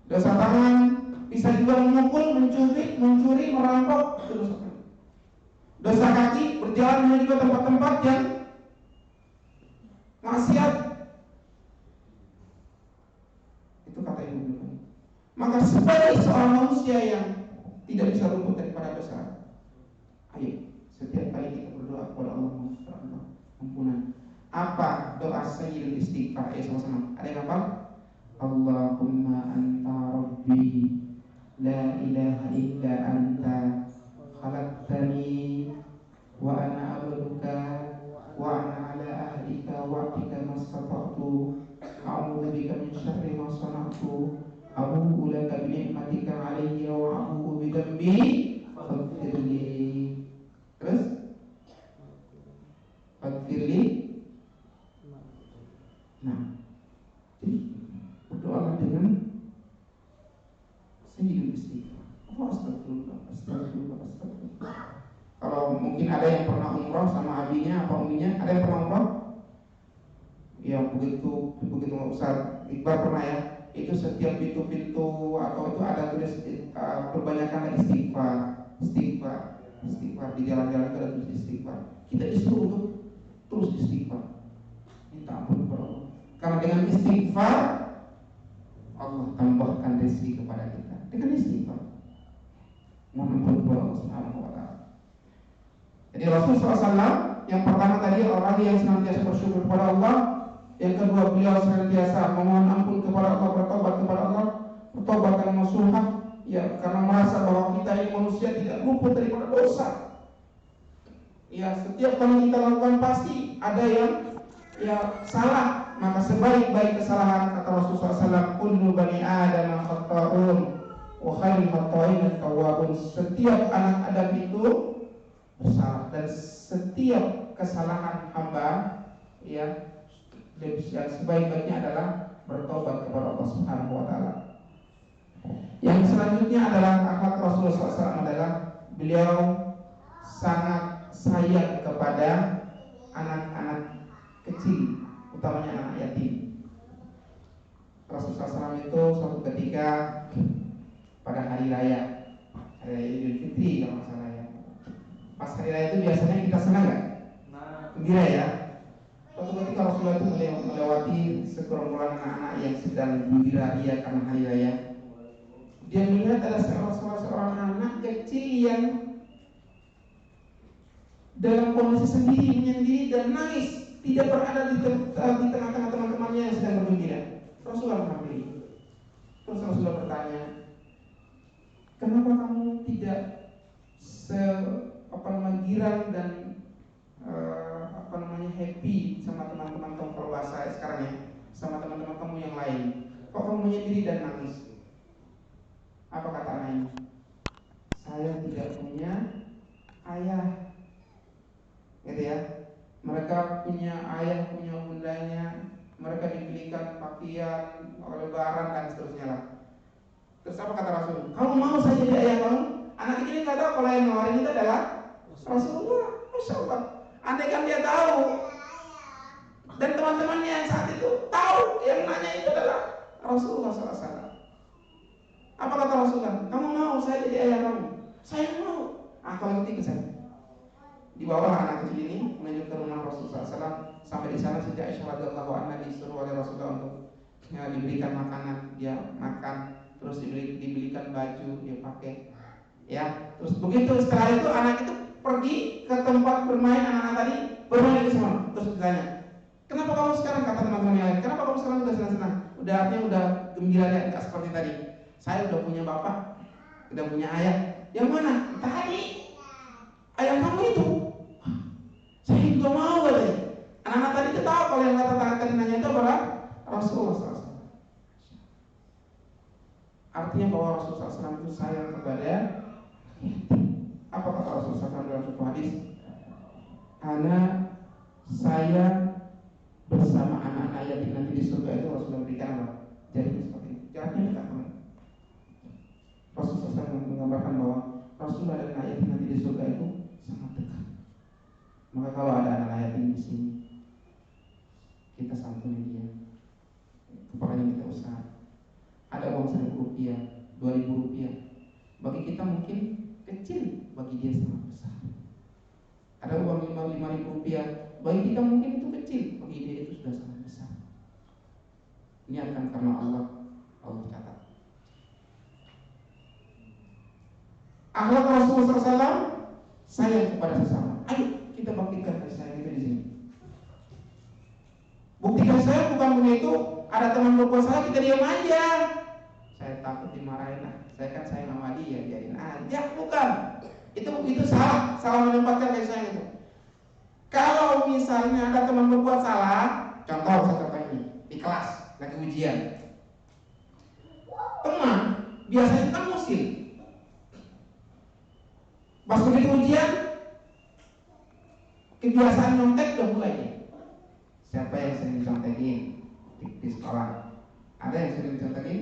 Dosa tangan bisa juga memukul, mencuri, merampok, itu dosa. Dosa kaki berjalan menuju ke tempat-tempat yang maksiat. Itu kata Ibnu. Maka sebagai seorang manusia yang tidak bisa luput daripada dosa, ayo setiap kali kita berdoa kepada Allah ampunan. Apa doa sayyidul istighfar? Ayo sama-sama. Ada yang apa? Allahumma anta rabbi la ilaha illa anta khalaqtani wa ana abduka wa ana ala ahdika wa ahdika mastata'tu a'udzu bika min syarri ma sana'tu abu'u laka bi ni'matika 'alayya wa abu'u bi dhanbi faghfirli. Terus faghfirli. Nah, jadi berdoa dengan Mungkin ada yang pernah umroh sama abinya apa uminya, ada yang pernah umroh? Ya begitu Ustaz Iqbal pernah ya. Itu setiap pintu-pintu atau itu ada tulis perbanyakan istighfar di jalan-jalan itu ada tulis istighfar. Kita disuruh untuk terus istighfar, minta ampun kepada Allah. Karena dengan istighfar Allah tambahkan rezeki kepada kita. Dengan istighfar mohon ampun kepada Allah Subhanahu wa taala. Jadi Rasulullah SAW yang pertama tadi orang yang senantiasa bersyukur kepada Allah. Yang kedua, beliau senantiasa memohon ampun kepada Allah, bertobat kepada Allah, bertobat nasuha, ya, karena merasa bahwa kita ini manusia tidak luput daripada dosa. Ya, setiap kali kita lakukan pasti ada yang salah, maka sebaik-baik kesalahan kata Rasulullah SAW, kullu bani Adam khata'un wa khairul khata'in at-tawwabun. Setiap anak Adam itu bersalah dan setiap kesalahan hamba ya yang sebaik-baiknya adalah bertobat kepada Allah Subhanahu wa taala. Yang selanjutnya adalah akhlak Rasulullah SAW adalah beliau sangat sayang kepada anak-anak kecil, utamanya anak yatim. Rasulullah SAW itu suatu ketika pada hari raya Idul Fitri kalau nggak salah ya. Pas hari raya itu biasanya kita senang nggak? Gembira ya. Suatu ketika Rasulullah itu melewati segerombolan anak-anak yang sedang gembira ria karena hari raya. Dia melihat ada seorang anak kecil yang dalam kondisi sendiri, menyendiri dan nangis, tidak berada di tengah-tengah teman-temannya yang sedang bergembira. Rasulullah menghampiri. Terus Rasulullah bertanya, kenapa kamu tidak girang dan happy sama teman-teman kamu, kalau bahasa sekarang ya, sama teman-teman kamu yang lain? Kok kamu menyendiri dan nangis? Apa kata anak ini? Saya tidak punya ayah, gitu ya. Mereka punya ayah, punya bundanya, mereka dibelikan pakaian, lebaran dan seterusnya lah. Terus apa kata Rasul? Kamu mau saya jadi ayah kamu? Anak ini nggak tahu kalau yang nawarin itu adalah Rasulullah. Masya Allah. Andai kan dia tahu dan teman-temannya yang saat itu tahu yang nanya itu adalah Rasulullah SAW. Apa kata Rasulullah? Kamu mau saya jadi ayah kamu? Saya mau. Kalau gitu saya. Dibawa anak kecil ini menuju ke rumah Rasulullah SAW. Sampai di sana sejak Aisyah radhiyallahu anha disuruh oleh Rasulullah untuk diberikan makanan, dia makan, terus dibelikan baju, dia pakai. Ya, terus begitu setelah itu anak itu pergi ke tempat bermain anak-anak tadi, bermain di sana. Terus ditanya, kenapa kamu sekarang, kata teman-teman yang lain, kenapa kamu sekarang udah senang-senang? Artinya udah gembira ya, nggak seperti tadi. Saya udah punya bapak, udah punya ayah. Yang mana? Tadi ayah kamu itu. Saya juga mau katanya. Anak-anak tadi itu tahu kalau yang kata tadi nanya itu adalah Rasulullah SAW. Artinya bahwa Rasulullah SAW itu sayang kepada apa kata Rasulullah SAW dalam sebuah hadis? Saya bersama anak-anak yatim nanti di surga itu Rasulullah berikan apa? Jadi seperti itu. Jaraknya dekat banget. Rasulullah SAW menggambarkan bahwa Rasulullah dan anak yatim nanti di surga itu sangat dekat. Maka kalau ada anak yatim di sini, kita santuni dia, kepalanya kita usaha. Ada uang 1.000 rupiah, 2.000 rupiah, bagi kita mungkin kecil, bagi dia sangat besar. Ada uang 5.000 rupiah, bagi kita mungkin itu kecil, bagi dia itu sudah sangat besar. Ini akan karena Allah catat. Akhlak Rasulullah SAW sayang kepada sesama. Ayo kita bangkitkan kasih sayang itu di sini. Bukti kasih sayang bukan begitu. Ada teman berbuat salah kita diam aja. Saya takut dimarahin lah. Saya kan sayang sama dia, biarin aja. Bukan. Itu salah menempatkan kasih sayang itu. Kalau misalnya ada teman berbuat salah, contoh ini di kelas lagi ujian. Teman biasanya kan musil. Pas begitu ujian, kebiasaan nyontek udah mulai. Siapa yang sering dicontekin di sekolah? Ada yang sering dicontekin?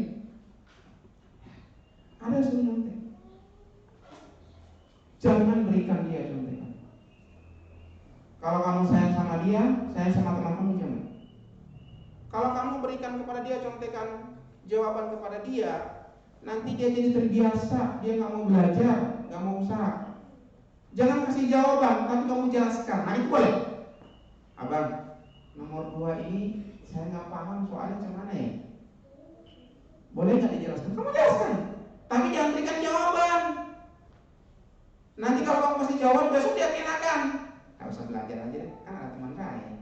Ada yang sering nyontek. Jangan berikan dia contekan. Kalau kamu sayang sama dia, sayang sama teman kamu jangan. Kalau kamu berikan kepada dia, contekan jawaban kepada dia, nanti dia jadi terbiasa, dia nggak mau belajar, nggak mau usaha. Jangan kasih jawaban, tapi kamu jelaskan. Nah itu boleh. Abang, nomor 2 ini saya nggak paham soalnya gimana ya? Boleh nggak dijelaskan? Kamu jelaskan, tapi jangan berikan jawaban. Nanti kalau kamu kasih jawaban, besok dia kenakan. Gak usah belajar aja deh, kan ada teman saya.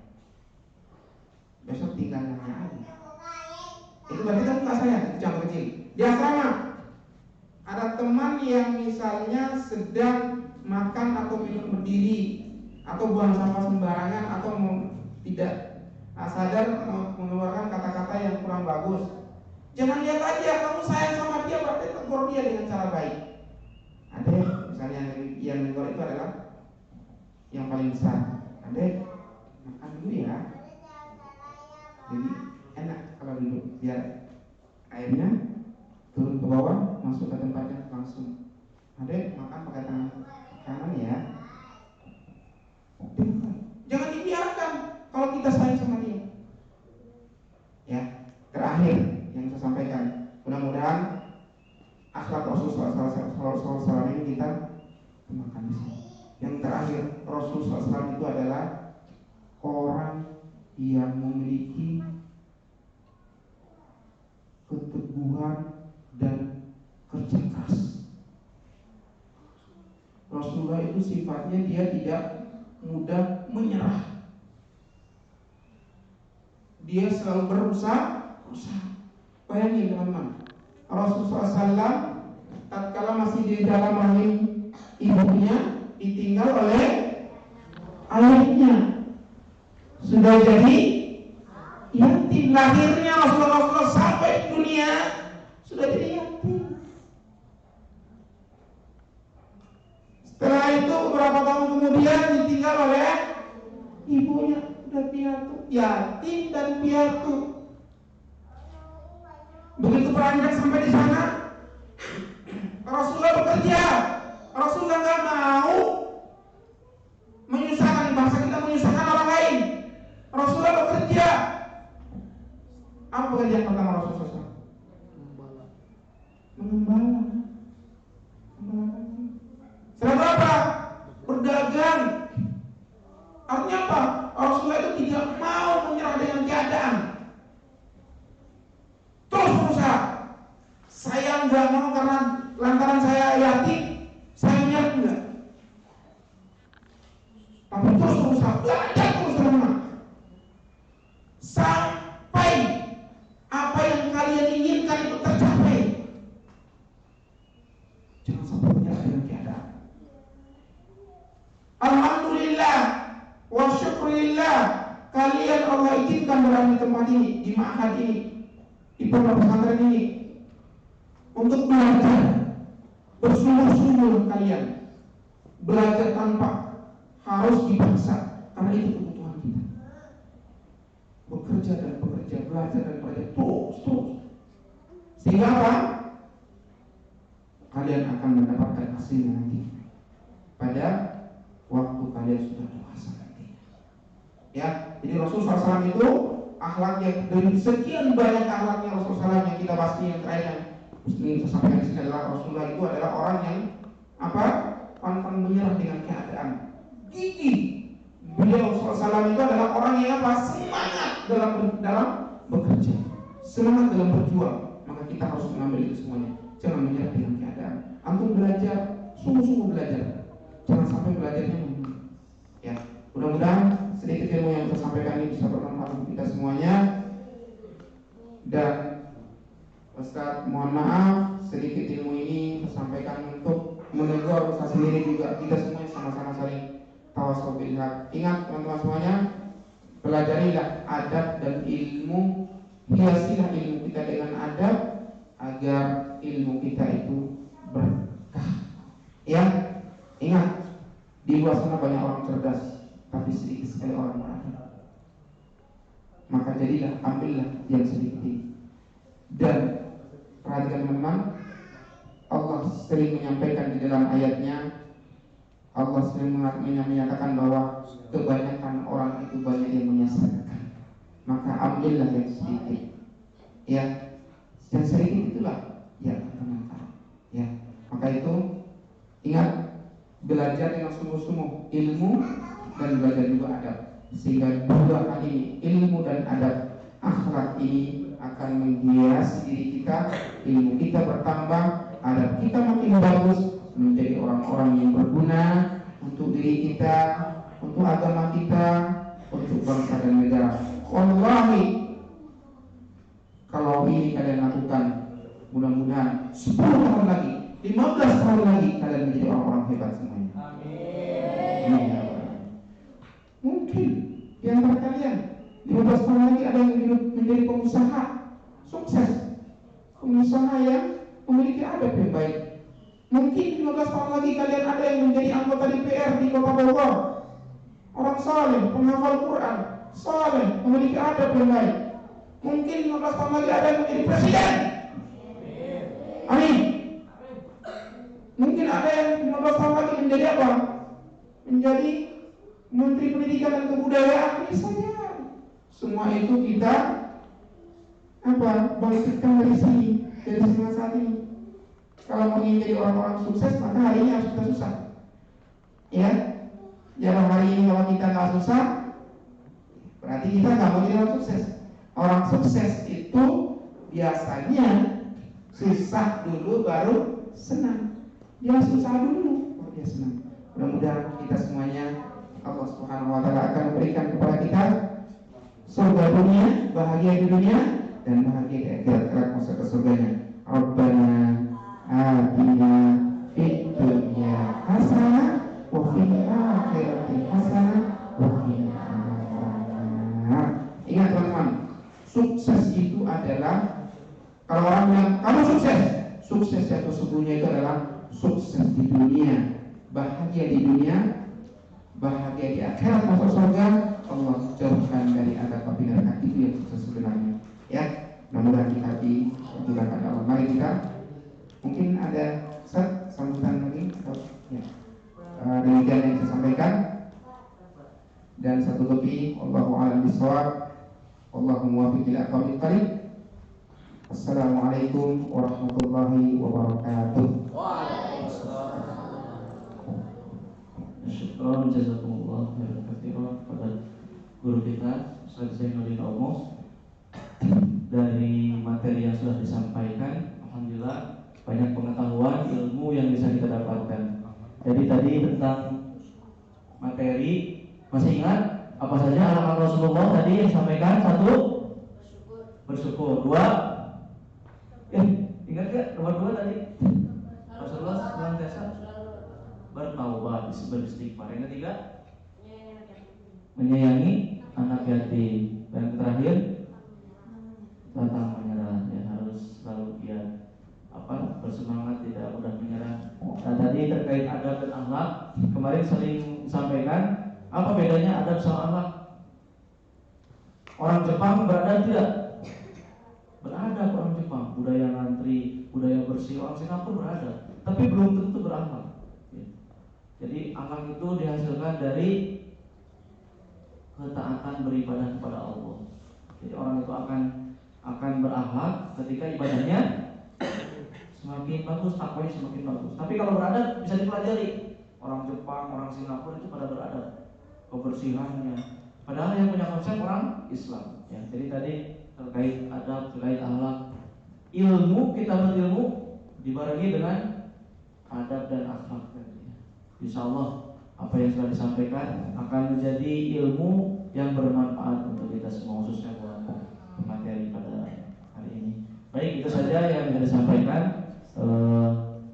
Besok tinggal nanya aja. Itu berarti kamu nggak sayang, itu yang kecil. Di asrama ada teman yang misalnya sedang makan atau minum berdiri, atau buang sampah sembarangan, atau tidak sadar mengeluarkan kata-kata yang kurang bagus. Jangan lihat aja kamu sayang sama dia, berarti tegur dia dengan cara baik. Ada misalnya yang negor itu adalah yang paling besar. Ada makan dulu ya. Jadi enak kalau dulu, biar airnya turun ke bawah, masuk ke tempatnya langsung. Ada makan pakai tangan kanan ya. Jangan dibiarkan kalau kita sayang sama dia. Ya, terakhir yang saya sampaikan, mudah-mudahan akhlak Rasulullah SAW ini kita kembangkan di sini. Yang terakhir, Rasulullah SAW itu adalah orang yang memiliki keteguhan dan kerja keras. Rasulullah itu sifatnya dia tidak mudah menyerah. Dia selalu berusaha. Bayangin teman-teman, Rasulullah SAW tatkala masih di dalam rahim ibunya ditinggal oleh ayahnya, sudah jadi yatim. Lahirnya Rasulullah sampai dunia sudah jadi yatim. Setelah itu beberapa tahun kemudian ditinggal oleh ibunya, sudah piatu, yatim dan piatu. Begitu beranjak sampai di sana, Rasulullah bekerja. Rasulullah nggak mau menyusahkan, bangsa kita menyusahkan orang lain. Rasulullah bekerja. Apa pekerjaan pertama Rasulullah SAW? Mengembala. Setelah berapa? Berdagang. Artinya apa? Rasulullah itu tidak mau menyerah dengan keadaan. Terus berusaha. Saya nggak mau karena lantaran saya yatim, saya menyerah enggak. Tapi terus berusaha, belajar terus teman-teman. Sampai apa yang kalian inginkan itu tercapai. Jangan sampai menyerah dengan keadaan. Alhamdulillah wa syukurillah, kalian Allah izinkan berada di tempat ini, di ma'had ini, di pondok pesantren ini, untuk belajar. Bersungguh-sungguh kalian belajar tanpa harus dipaksa, karena itu kebutuhan kita. Bekerja dan bekerja, belajar dan belajar terus. Sehingga apa? Kalian akan mendapatkan hasilnya nanti pada waktu kalian sudah dewasa nanti. Ya, jadi Rasulullah SAW itu akhlak yang dari sekian banyak akhlaknya Rasulullah SAW yang kita bahas yang terakhir Muslim sampaikan di sini adalah Rasulullah itu adalah orang yang apa? Pantang menyerah dengan keadaan. Gigih. Beliau SAW itu adalah orang yang apa? Semangat dalam bekerja, semangat dalam berjuang. Maka kita harus mengambil itu semuanya. Jangan menyerah dengan keadaan. Antum belajar, sungguh-sungguh belajar. Jangan sampai belajarnya mundur. Ya, mudah-mudahan sedikit ilmu yang saya sampaikan ini bisa bermanfaat untuk kita semuanya. Dan Ustaz, mohon maaf sedikit ilmu ini saya sampaikan untuk menegur saya sendiri juga. Kita semuanya sama-sama saling tawassul bil haq. Ingat teman-teman semuanya, pelajarilah adab dan ilmu, hiasilah ilmu kita dengan adab agar ilmu kita itu berkah. Ya, ingat di luar sana banyak orang cerdas, tapi sedikit sekali orang berakhir. Maka jadilah, ambillah yang sedikit ini. Dan perhatikan teman-teman, Allah sering menyampaikan di dalam ayatnya, Allah sering menyatakan bahwa kebanyakan orang itu banyak yang menyesatkan, maka ambillah yang sedikit, ya, yang sedikit itulah yang bermanfaat, ya. Maka itu ingat, belajar dengan sungguh-sungguh ilmu dan belajar juga adab, sehingga dua hal ini, ilmu dan adab, akhlak ini akan menghiasi diri kita. Ilmu kita bertambah, adab kita makin bagus, menjadi orang-orang yang berguna untuk diri kita, untuk agama kita, untuk bangsa dan negara. Wallahi, kalau ini kalian lakukan, mudah-mudahan 10 tahun lagi, 15 tahun lagi, kalian menjadi orang-orang hebat semuanya. Amin. Mungkin di antara kalian 15 tahun lagi ada yang menjadi pengusaha sukses, pengusaha yang memiliki adab yang baik. Mungkin 15 tahun lagi kalian ada yang menjadi anggota DPR di Kota Bogor, orang saleh, penghafal Quran, saleh, memiliki adab yang baik. Mungkin 15 tahun lagi ada yang menjadi presiden. Amin. Mungkin ada yang 15 tahun lagi menjadi apa? Menjadi Menteri Pendidikan dan Kebudayaan. Misalnya, semua itu kita bangkitkan dari sini, dari semua saat ini. Kalau ingin jadi orang-orang sukses, maka hari ini harus kita susah, ya. Jangan hari ini kalau kita nggak susah, berarti kita nggak mau jadi orang sukses. Orang sukses itu biasanya susah dulu baru senang. Dia susah dulu baru dia senang. Mudah-mudahan kita semuanya Allah Subhanahu wa taala akan memberikan kepada kita surga dunia, bahagia di dunia, dan bahagia di akhirat kelak masuk ke surganya. Rabbana atina fid dunya hasanah wa fil akhirati hasanah wa qina adzabannar. Ingat teman-teman, sukses itu adalah, kalau orang bilang kamu sukses, sukses yang sesungguhnya itu adalah sukses di dunia, bahagia di dunia, bahagia di akhirat masuk surga, Allah jauhkan dari adab api neraka. Itu yang sukses sebenarnya, ya. Mudah-mudahan kita dimudahkan Allah. Mari kita, mungkin ada sambutan lagi atau ya. Demikian yang saya sampaikan, dan satu lebih, Allahu a'lam bishawab, Allahumma waffiq ila aqwamit thariq. Assalamualaikum warahmatullahi wabarakatuh. Syukran jazakumullah khairan katsiran kepada guru kita Ustaz Zainuddin Omos. Dari materi yang sudah disampaikan, alhamdulillah banyak pengetahuan, ilmu yang bisa kita dapatkan. Jadi tadi tentang materi, masih ingat apa saja alamat Rasulullah tadi yang disampaikan? Satu, bersyukur. Dua, ingat gak? Nomor dua tadi Rasulullah senantiasa bertaubat, beristighfar. Yang ketiga, menyayangi anak yatim. Dan terakhir, tentang menyerah, ya, harus selalu giat, bersemangat, tidak mudah menyerah. Nah, tadi terkait adab dan akhlak, kemarin sering disampaikan, apa bedanya adab sama akhlak? Orang Jepang beradab tidak? Beradab orang Jepang, budaya ngantri, budaya bersih. Orang Singapura beradab, tapi belum tentu berakhlak. Jadi akhlak itu dihasilkan dari ketaatan beribadah kepada Allah. Jadi orang itu akan berakhlak ketika ibadahnya semakin bagus, takwanya semakin bagus. Tapi kalau beradab bisa dipelajari. Orang Jepang, orang Singapura itu pada beradab, kebersihannya. Padahal yang punya konsep orang Islam. Ya, jadi tadi terkait adab, terkait akhlak, ilmu, kita berilmu dibarengi dengan adab dan akhlak. Insya Allah apa yang sudah disampaikan akan menjadi ilmu yang bermanfaat untuk kita semua, khususnya buat materi pada hari ini. Baik, itu saja yang bisa disampaikan.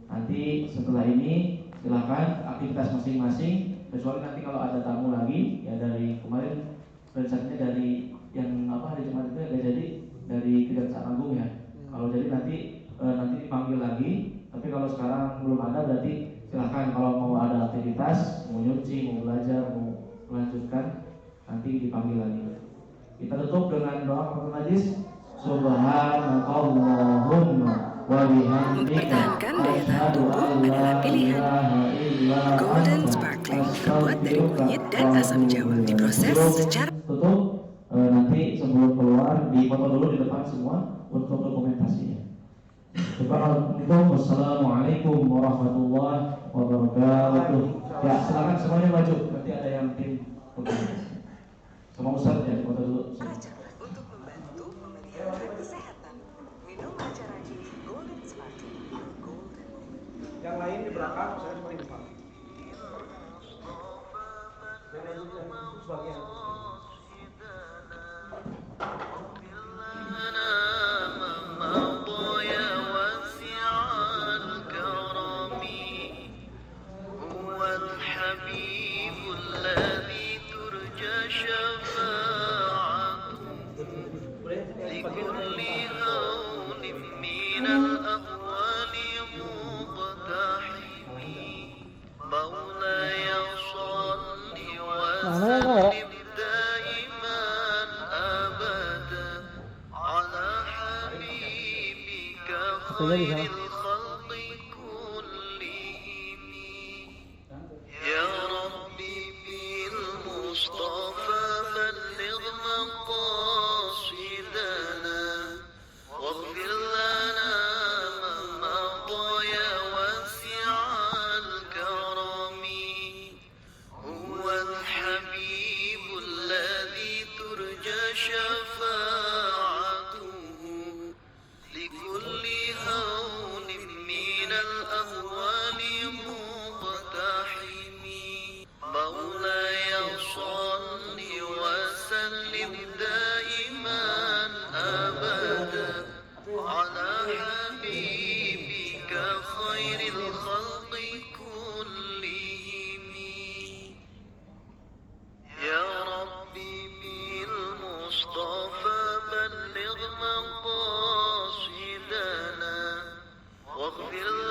Nanti setelah ini silakan aktivitas masing-masing, kecuali nanti kalau ada tamu lagi, ya dari kemarin rencananya dari yang hari Jumat itu ada jadi dari Kejaksaan Agung ya. Kalau jadi nanti dipanggil lagi, tapi kalau sekarang belum ada berarti silahkan kalau mau ada aktivitas, mau nyuci, mau belajar, mau melanjutkan, nanti dipanggil lagi. Kita tutup dengan doa kafatul majlis. Subhanakallahumma wa bihamdika asyhadu an la ilaha illa anta tengkleng terbuat dari kunyit dan asam jawa. Diproses secara tutup. Nanti sebelum keluar dipoto dulu di depan semua untuk dokumentasinya. Wassalamualaikum warahmatullahi wabarakatuh. Ya, silakan semuanya maju. Nanti ada yang tim dokumentasi. Sama Ustaz ya, foto dulu. untuk membantu pemberian kesehatan. Minum acara ini Golden Sparkling, Golden Moment. Yang lain di belakang, saya paling depan. Sebagian. واغفر